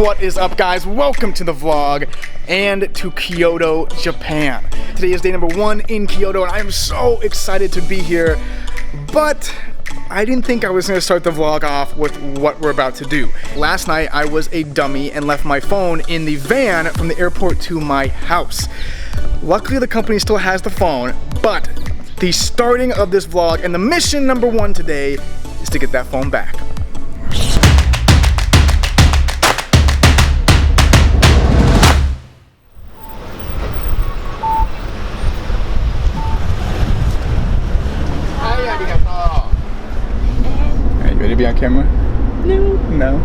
What is up, guys? Welcome to the vlog and to Kyoto, Japan. Today is day number 1 in Kyoto and I am so excited to be here, but I didn't think I was going to start the vlog off with what we're about to do. Last night I was a dummy and left my phone in the van from the airport to my house. Luckily the company still has the phone, but the starting of this vlog and the mission number 1 today is to get that phone back. Ready to be on camera? No.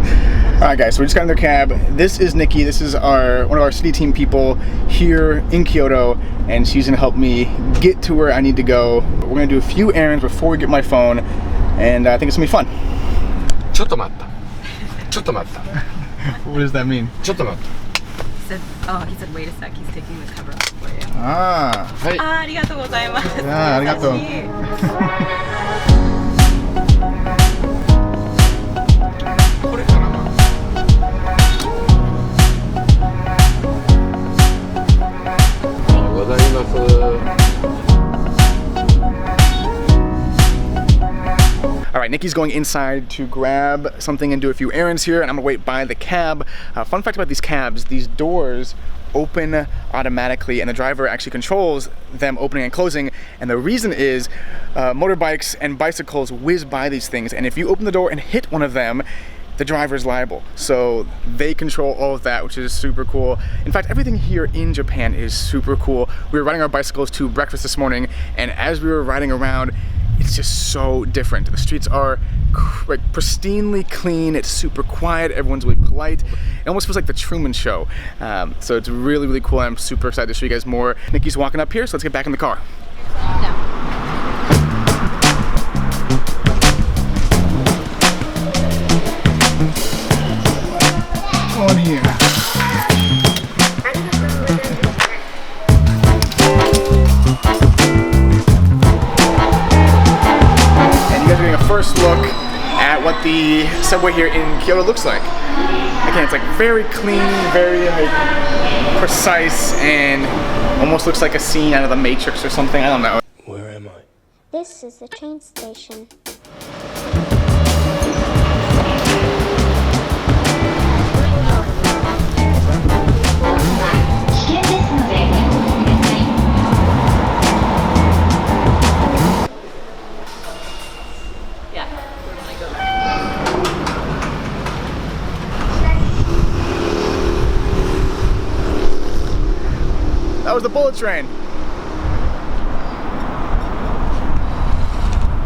Alright guys, so we just got in their cab. This is Nikki. This is one of our city team people here in Kyoto, and she's gonna help me get to where I need to go. We're gonna do a few errands before we get my phone, and I think it's gonna be fun. ちょっと待った。ちょっと待った。 What does that mean? ちょっと待った。 He said, wait a sec, he's taking the cover off for you. Ah. はい。ありがとうございます。ありがとう。これかな。ございます。Alright, Nikki's going inside to grab something and do a few errands here, and I'm gonna wait by the cab. Fun fact about these cabs, these doors open automatically and the driver actually controls them opening and closing, and the reason is motorbikes and bicycles whiz by these things, and if you open the door and hit one of them, the driver's liable. So they control all of that, which is super cool. In fact, everything here in Japan is super cool. We were riding our bicycles to breakfast this morning, and as we were riding around, it's just so different. The streets are like pristinely clean, it's super quiet, everyone's really polite. It almost feels like the Truman Show. So it's really, really cool. I'm super excited to show you guys more. Nikki's walking up here, so let's get back in the car. On here. First look at what the subway here in Kyoto looks like. Again, it's like very clean, very like precise, and almost looks like a scene out of the Matrix or something. I don't know. Where am I? This is the train station. That was the bullet train.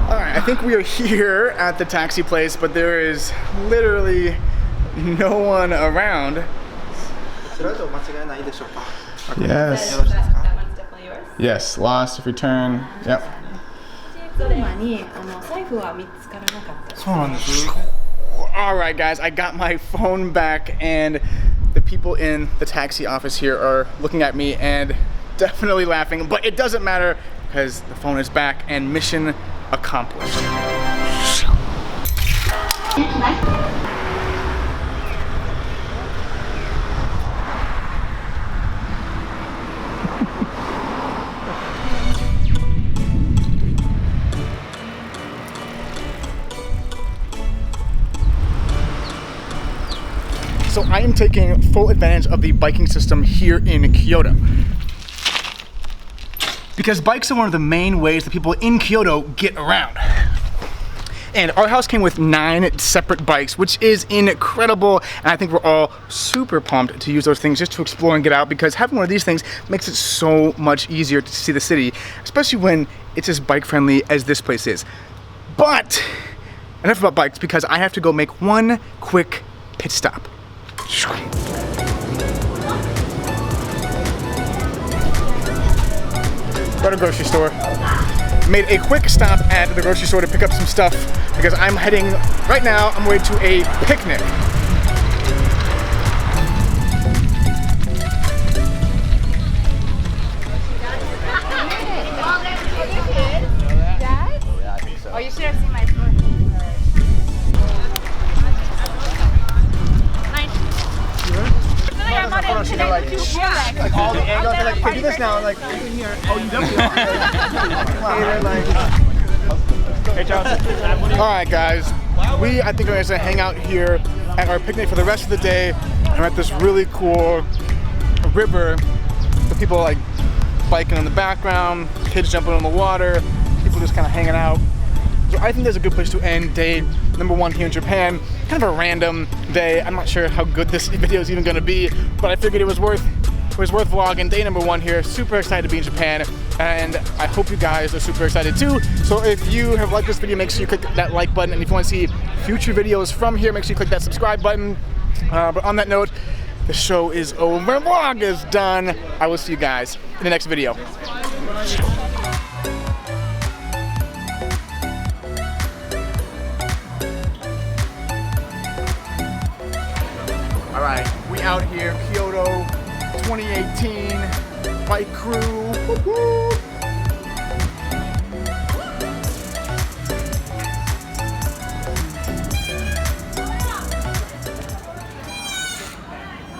Alright, I think we are here at the taxi place, but there is literally no one around. Yes. That one's definitely yours. Yes, lost, if return. Yep. Alright guys, I got my phone back, and the people in the taxi office here are looking at me and definitely laughing, but it doesn't matter because the phone is back and mission accomplished. So I am taking full advantage of the biking system here in Kyoto, because bikes are one of the main ways that people in Kyoto get around. And our house came with 9 separate bikes, which is incredible, and I think we're all super pumped to use those things just to explore and get out, because having one of these things makes it so much easier to see the city, especially when it's as bike friendly as this place is. But enough about bikes, because I have to go make one quick pit stop. Go to the grocery store. Made a quick stop at the grocery store to pick up some stuff because I'm heading right now. I'm going to a picnic. Oh, you should have seen my foot. can't do this now. Like, oh, you definitely are. Hey, Charles. All right, guys. I think we're going to hang out here at our picnic for the rest of the day. And we're at this really cool river with people like biking in the background, kids jumping in the water, people just kind of hanging out. So I think there's a good place to end day number 1 here in Japan. Kind of a random day. I'm not sure how good this video is even going to be, but I figured it was worth vlogging day number 1 here. Super excited to be in Japan, and I hope you guys are super excited too. So if you have liked this video, make sure you click that like button, and if you want to see future videos from here, make sure you click that subscribe button. But on that note, the show is over, vlog is done. I will see you guys in the next video. All right, we out here, Kyoto 2018, bike crew. Woo-hoo.